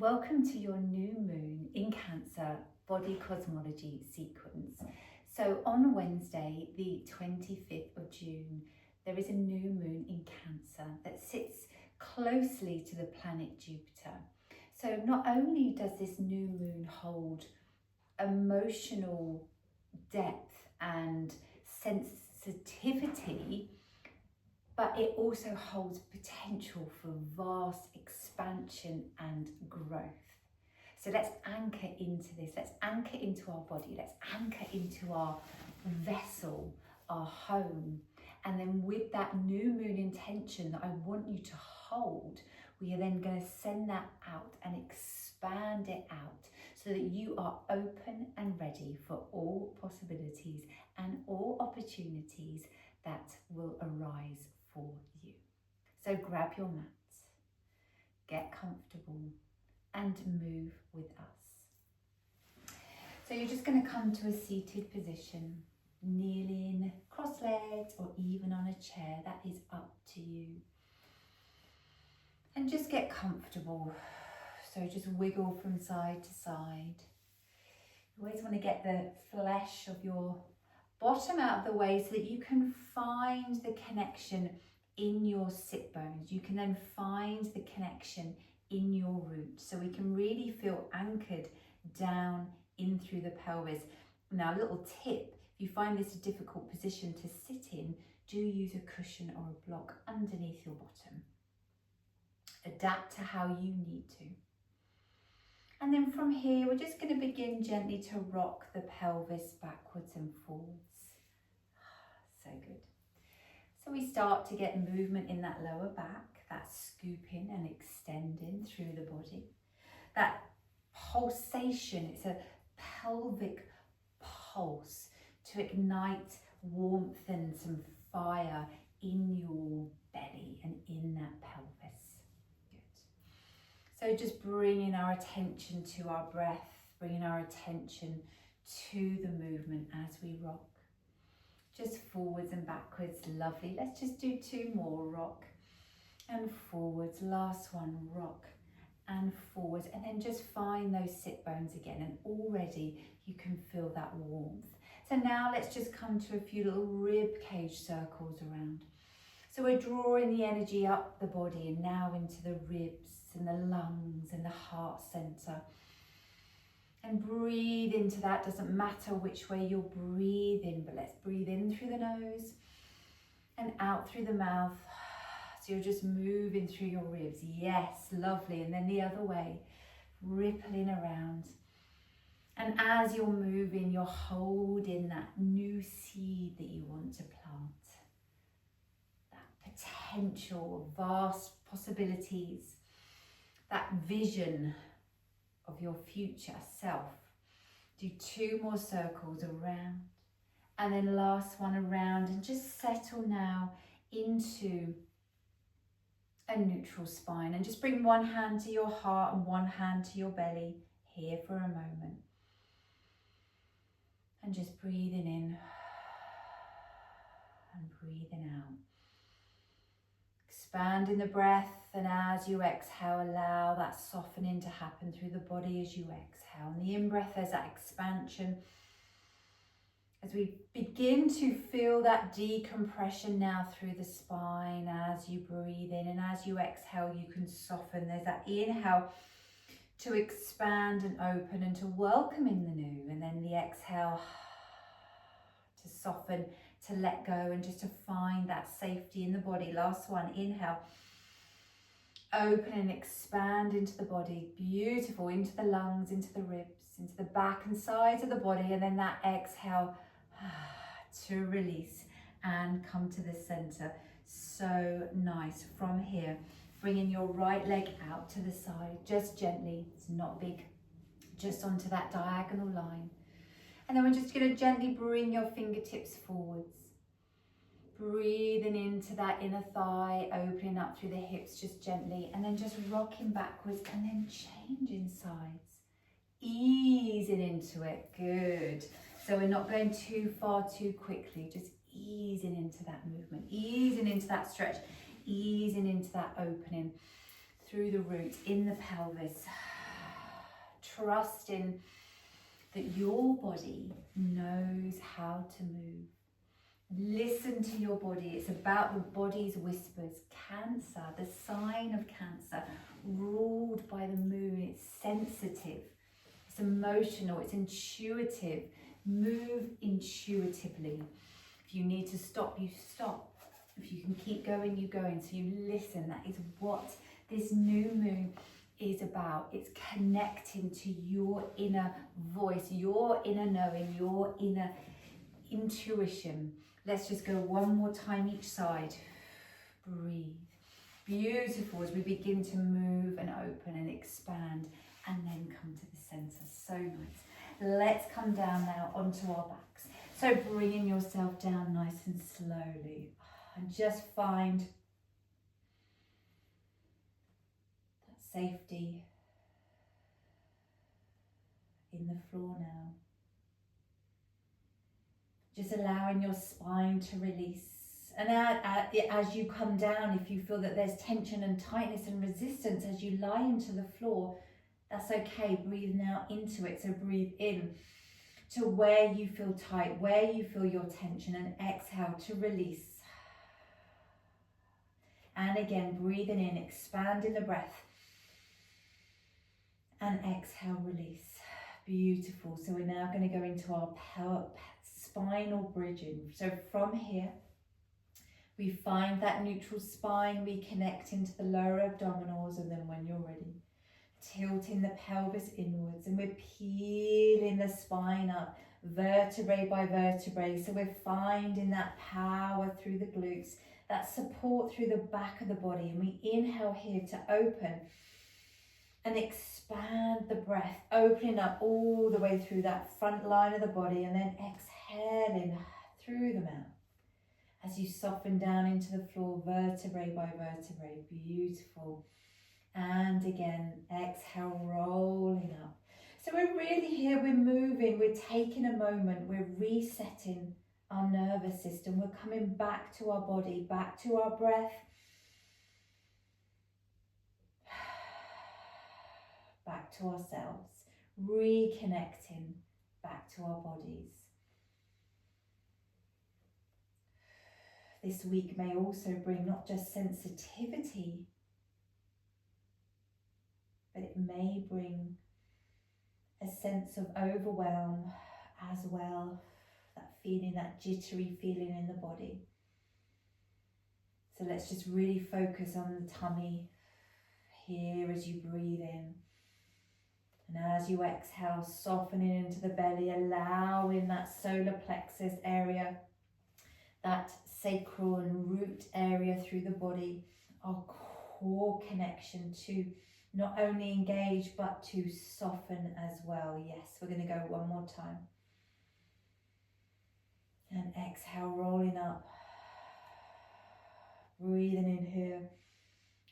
Welcome to your new moon in Cancer body cosmology sequence. So on Wednesday, the 25th of June, there is a new moon in Cancer that sits closely to the planet Jupiter. So not only does this new moon hold emotional depth and sensitivity, but it also holds potential for vast expansion and growth. So let's anchor into this. Let's anchor into our body. Let's anchor into our vessel, our home. And then with that new moon intention that I want you to hold, we are then going to send that out and expand it out so that you are open and ready for all possibilities and all opportunities that will arise for you. So grab your mats, get comfortable and move with us. So you're just going to come to a seated position, kneeling, cross-legged or even on a chair. That is up to you. And just get comfortable. So just wiggle from side to side. You always want to get the flesh of your bottom out of the way so that you can find the connection in your sit bones. You can then find the connection in your root, so we can really feel anchored down in through the pelvis. Now, a little tip, if you find this a difficult position to sit in, do use a cushion or a block underneath your bottom. Adapt to how you need to. And then from here, we're just going to begin gently to rock the pelvis backwards and forwards. So good. So we start to get movement in that lower back, that scooping and extending through the body. That pulsation, it's a pelvic pulse to ignite warmth and some fire in your belly and in that pelvis. Good. So just bringing our attention to our breath, bringing our attention to the movement as we rock. Just forwards and backwards, lovely. Let's just do two more, rock and forwards. Last one, rock and forwards. And then just find those sit bones again. And already you can feel that warmth. So now let's just come to a few little rib cage circles around. So we're drawing the energy up the body and now into the ribs and the lungs and the heart center. And breathe into that. Doesn't matter which way you're breathing, but let's breathe in through the nose and out through the mouth. So you're just moving through your ribs. Yes, lovely. And then the other way, rippling around. And as you're moving, you're holding that new seed that you want to plant. That potential, vast possibilities, that vision of your future self. Do two more circles around and then last one around, and just settle now into a neutral spine and just bring one hand to your heart and one hand to your belly here for a moment, and just breathing in and breathing out. Expanding the breath, and as you exhale, allow that softening to happen through the body as you exhale. And the in-breath, there's that expansion. As we begin to feel that decompression now through the spine as you breathe in, and as you exhale, you can soften. There's that inhale to expand and open and to welcome in the new, and then the exhale to soften, to let go, and just to find that safety in the body. Last one, inhale, open and expand into the body. Beautiful, into the lungs, into the ribs, into the back and sides of the body, and then that exhale to release and come to the center. So nice. From here, bringing your right leg out to the side, just gently, it's not big, just onto that diagonal line. And then we're just going to gently bring your fingertips forwards. Breathing into that inner thigh, opening up through the hips just gently, and then just rocking backwards and then changing sides. Easing into it, good. So we're not going too far too quickly, just easing into that movement, easing into that stretch, easing into that opening through the roots in the pelvis. trusting that your body knows how to move. Listen to your body. It's about the body's whispers. Cancer, the sign of Cancer, ruled by the moon. It's sensitive, it's emotional, it's intuitive. Move intuitively. If you need to stop, you stop. If you can keep going, you go in. So you listen. That is what this new moon is about. It's connecting to your inner voice, your inner knowing, your inner intuition. Let's just go one more time each side. Breathe. Beautiful as we begin to move and open and expand and then come to the center. So nice. Let's come down now onto our backs. So bringing yourself down nice and slowly, and just find that safety in the floor now. Just allowing your spine to release. And as you come down, if you feel that there's tension and tightness and resistance as you lie into the floor, that's okay. Breathe now into it. So breathe in to where you feel tight, where you feel your tension, and exhale to release. And again, breathing in, expanding the breath. And exhale, release. Beautiful. So we're now going to go into our spinal bridging. So from here, we find that neutral spine, we connect into the lower abdominals, and then when you're ready, tilting the pelvis inwards, and we're peeling the spine up, vertebrae by vertebrae. So we're finding that power through the glutes, that support through the back of the body. And we inhale here to open and expand the breath, opening up all the way through that front line of the body, and then exhaling through the mouth as you soften down into the floor, vertebrae by vertebrae. Beautiful. And again, exhale, rolling up. So we're really here, we're moving, we're taking a moment, we're resetting our nervous system. We're coming back to our body, back to our breath, back to ourselves, reconnecting back to our bodies. This week may also bring not just sensitivity, but it may bring a sense of overwhelm as well, that feeling, that jittery feeling in the body. So let's just really focus on the tummy here as you breathe in. And as you exhale, softening into the belly, allowing that solar plexus area, that sacral and root area through the body, our core connection to not only engage but to soften as well. Yes, we're going to go one more time. And exhale, rolling up. Breathing in here.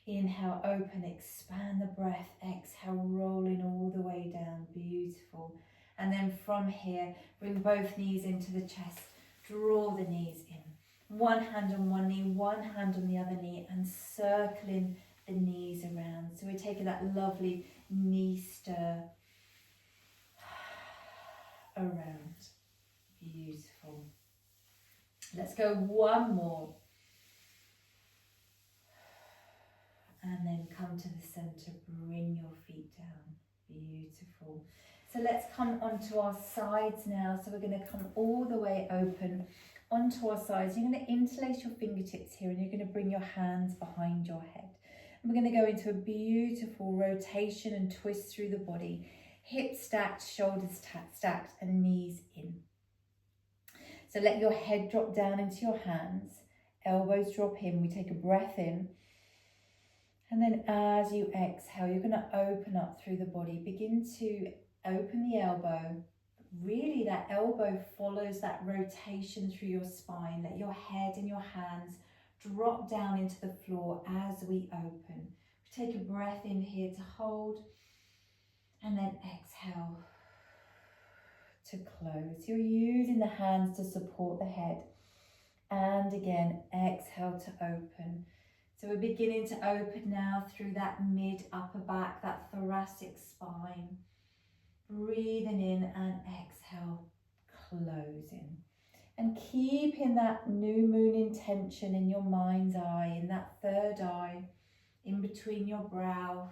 Inhale, open, expand the breath. Exhale, rolling all the way down. Beautiful. And then from here, bring both knees into the chest. Draw the knees in. One hand on one knee, one hand on the other knee, and circling the knees around. So we're taking that lovely knee stir around. Beautiful. Let's go one more. And then come to the center, bring your feet down. Beautiful. So let's come onto our sides now. So we're going to come all the way open onto our sides. You're going to interlace your fingertips here, and you're going to bring your hands behind your head. And we're going to go into a beautiful rotation and twist through the body. Hips stacked, shoulders stacked, and knees in. So let your head drop down into your hands. Elbows drop in. We take a breath in. And then as you exhale, you're going to open up through the body. Begin to open the elbow. Really, that elbow follows that rotation through your spine. Let your head and your hands drop down into the floor as we open. Take a breath in here to hold. And then exhale to close. You're using the hands to support the head. And again, exhale to open. So we're beginning to open now through that mid-upper back, that thoracic spine. Breathing in and exhale, closing. And keeping that new moon intention in your mind's eye, in that third eye, in between your brow.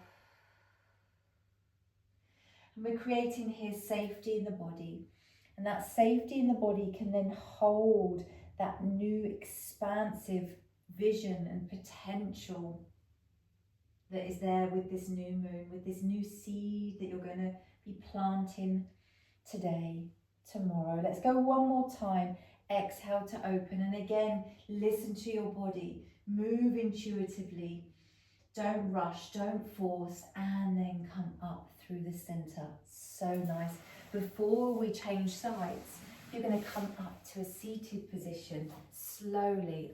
And we're creating here safety in the body. And that safety in the body can then hold that new expansive vision and potential that is there with this new moon, with this new seed that you're going to be planting today, tomorrow. Let's go one more time. Exhale to open, and again, listen to your body. Move intuitively. Don't rush, don't force, and then come up through the center. So nice. Before we change sides, you're going to come up to a seated position slowly.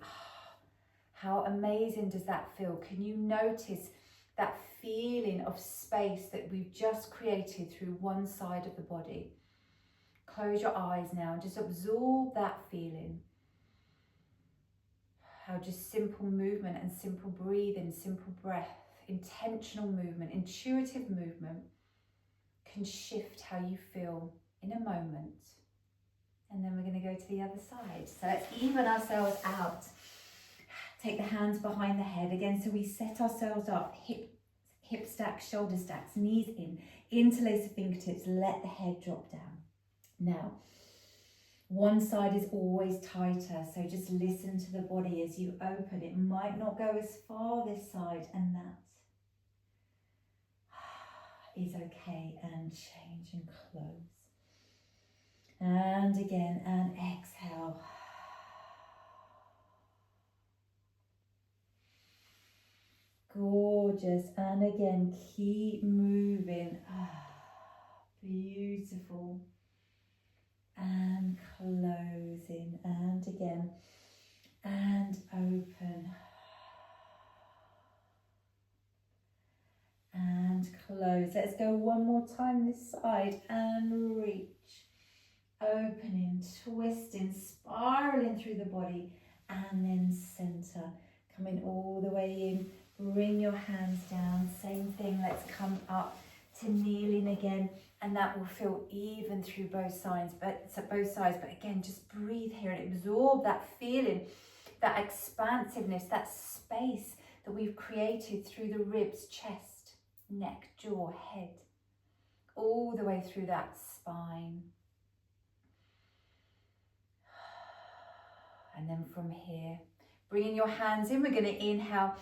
How amazing does that feel? Can you notice that feeling of space that we've just created through one side of the body? Close your eyes now and just absorb that feeling. How just simple movement and simple breathing, simple breath, intentional movement, intuitive movement can shift how you feel in a moment. And then we're going to go to the other side. So let's even ourselves out. Take the hands behind the head again, so we set ourselves up, hip stacks, shoulder stacks, knees in, interlace the fingertips, let the head drop down. Now, one side is always tighter, so just listen to the body as you open. It might not go as far this side, and that is okay. And change and close. And again, and exhale. Gorgeous. And again, keep moving. Beautiful. And closing. And again. And open. And close. Let's go one more time this side. And reach. Opening, twisting, spiraling through the body. And then center. Coming all the way in. Bring your hands down. Same thing. Let's come up to kneeling again. And that will feel even through both sides. But again, just breathe here and absorb that feeling, that expansiveness, that space that we've created through the ribs, chest, neck, jaw, head, all the way through that spine. And then from here, bringing your hands in, we're going to inhale,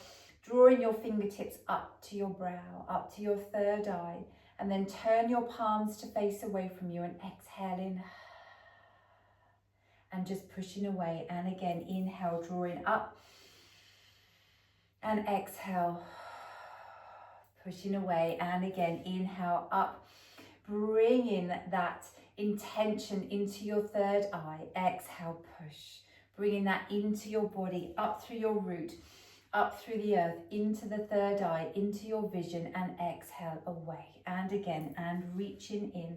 drawing your fingertips up to your brow, up to your third eye, and then turn your palms to face away from you and exhaling and just pushing away. And again, inhale, drawing up, and exhale, pushing away. And again, inhale, up, bringing that intention into your third eye. Exhale, push, bringing that into your body, up through your root, up through the earth, into the third eye, into your vision, and exhale away. And again, and reaching in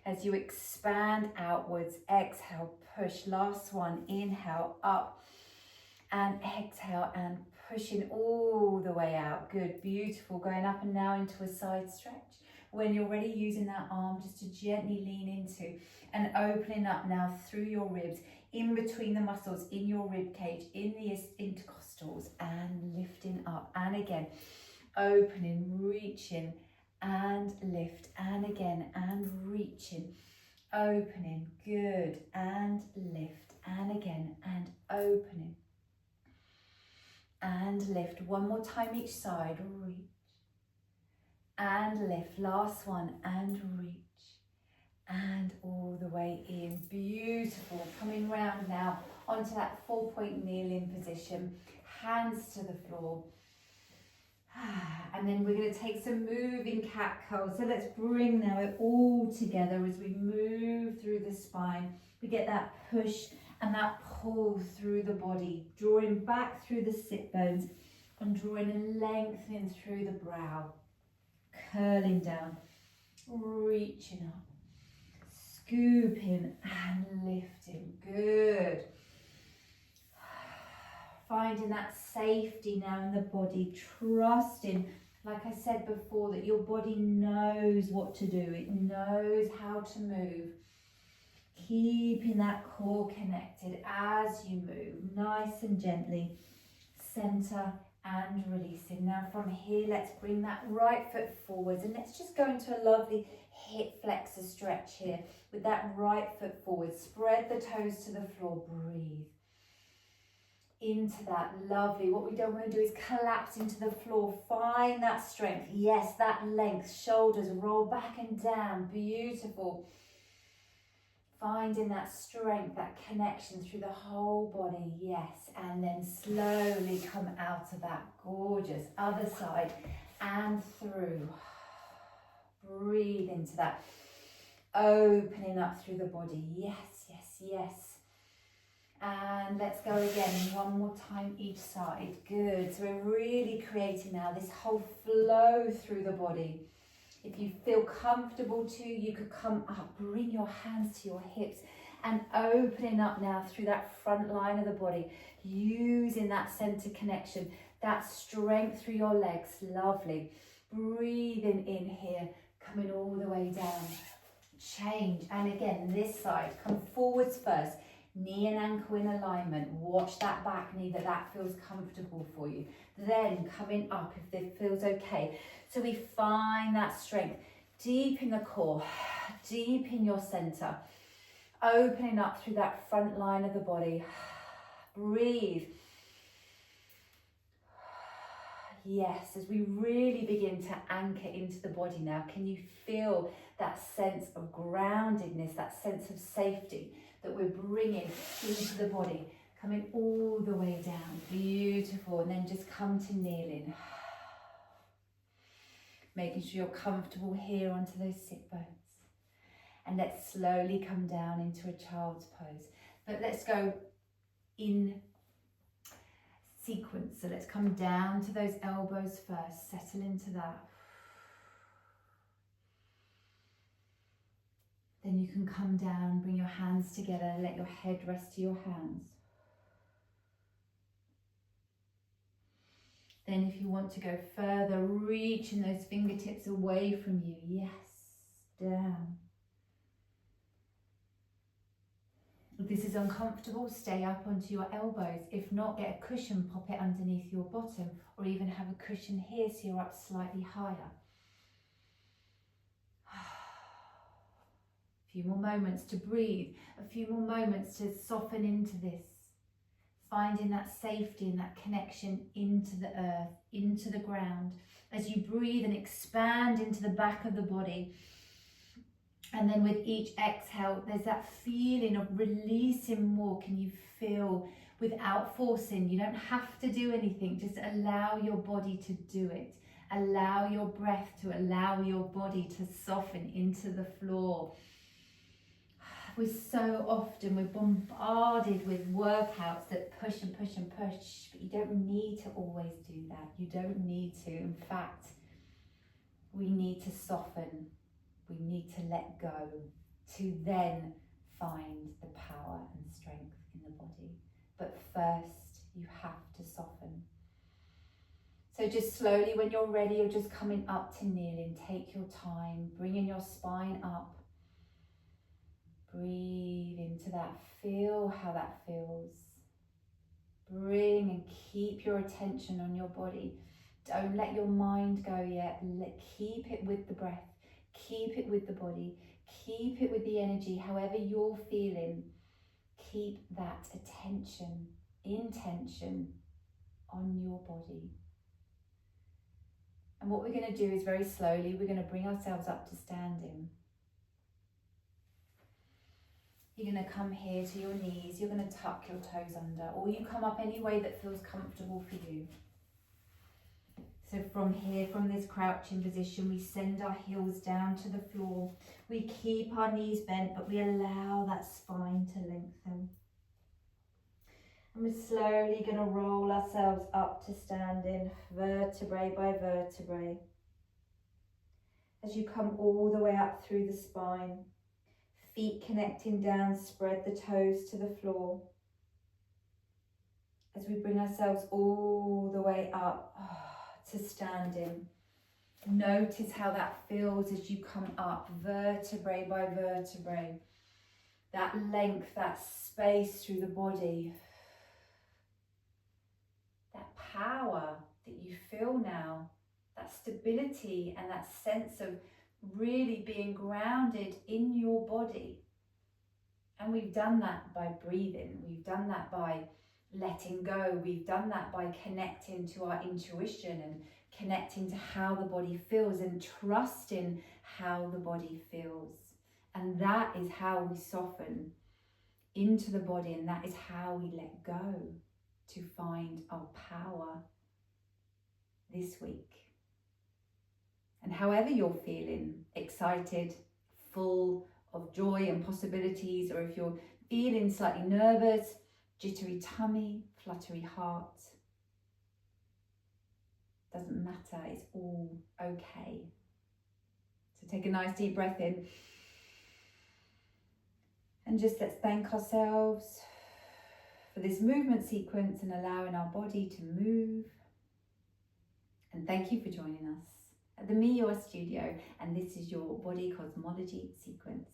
as you expand outwards. Exhale, push. Last one, inhale, up, and exhale, and pushing all the way out. Good, beautiful. Going up and now into a side stretch. When you're ready, using that arm just to gently lean into and opening up now through your ribs, in between the muscles in your rib cage, in the intercostals, and lifting up. And again, opening, reaching, and lift. And again, and reaching, opening. Good. And lift. And again, and opening. And lift. One more time each side. Reach. And lift. Last one. And reach. And all the way in. Beautiful. Coming round now onto that 4-point kneeling position. Hands to the floor. And then we're going to take some moving cat cows. So let's bring now it all together as we move through the spine. We get that push and that pull through the body, drawing back through the sit bones and drawing and lengthening through the brow, curling down, reaching up, scooping and lifting. Good. Finding that safety now in the body, trusting Like I said before, that your body knows what to do. It knows how to move. Keeping that core connected as you move, nice and gently. Center and releasing. Now from here, let's bring that right foot forwards and let's just go into a lovely hip flexor stretch here with that right foot forward. Spread the toes to the floor. Breathe into that. Lovely. What we don't want to do is collapse into the floor. Find that strength. Yes, that length. Shoulders roll back and down. Beautiful. Finding that strength, that connection through the whole body. Yes, and then slowly come out of that. Gorgeous. Other side and through. Breathe into that. Opening up through the body. Yes, yes, yes. And let's go again, one more time each side. Good. So we're really creating now this whole flow through the body. If you feel comfortable to, you could come up, bring your hands to your hips and opening up now through that front line of the body, using that center connection, that strength through your legs. Lovely. Breathing in here, coming all the way down. Change. And again, this side, come forwards first. Knee and ankle in alignment. Watch that back knee, that feels comfortable for you. Then coming up if it feels okay. So we find that strength deep in the core, deep in your center. Opening up through that front line of the body. Breathe. Yes, as we really begin to anchor into the body now, can you feel that sense of groundedness, that sense of safety that we're bringing into the body, coming all the way down. Beautiful. And then just come to kneeling. Making sure you're comfortable here onto those sit bones. And let's slowly come down into a child's pose. But let's go in sequence. So let's come down to those elbows first. Settle into that. Then you can come down, bring your hands together, let your head rest to your hands. Then if you want to go further, reaching those fingertips away from you. Yes, down. If this is uncomfortable, stay up onto your elbows. If not, get a cushion, pop it underneath your bottom, or even have a cushion here so you're up slightly higher. A few more moments to breathe, a few more moments to soften into this. Finding that safety and that connection into the earth, into the ground. As you breathe and expand into the back of the body. And then with each exhale, there's that feeling of releasing more. Can you feel without forcing? You don't have to do anything. Just allow your body to do it. Allow your breath to allow your body to soften into the floor. We're so often, we're bombarded with workouts that push and push and push, but you don't need to always do that. You don't need to. In fact, we need to soften. We need to let go to then find the power and strength in the body. But first, you have to soften. So just slowly, when you're ready, you're just coming up to kneeling. Take your time, bringing your spine up. Breathe into that, feel how that feels. Bring and keep your attention on your body. Don't let your mind go yet. Keep it with the breath, keep it with the body, keep it with the energy, however you're feeling. Keep that attention, intention on your body. And what we're going to do is very slowly, we're going to bring ourselves up to standing. You're going to come here to your knees, you're going to tuck your toes under, or you come up any way that feels comfortable for you. So from here, from this crouching position, we send our heels down to the floor. We keep our knees bent, but we allow that spine to lengthen. And we're slowly going to roll ourselves up to standing, vertebrae by vertebrae. As you come all the way up through the spine, feet connecting down, spread the toes to the floor. As we bring ourselves all the way up to standing. Notice how that feels as you come up, vertebrae by vertebrae. That length, that space through the body. That power that you feel now. That stability and that sense of really being grounded in your body. And we've done that by breathing. We've done that by letting go. We've done that by connecting to our intuition and connecting to how the body feels and trusting how the body feels. And that is how we soften into the body, and that is how we let go to find our power this week. And however you're feeling, excited, full of joy and possibilities, or if you're feeling slightly nervous, jittery tummy, fluttery heart, doesn't matter, it's all okay. So take a nice deep breath in. And just let's thank ourselves for this movement sequence and allowing our body to move. And thank you for joining us at the Me Yours Studio. And this is your body cosmology sequence.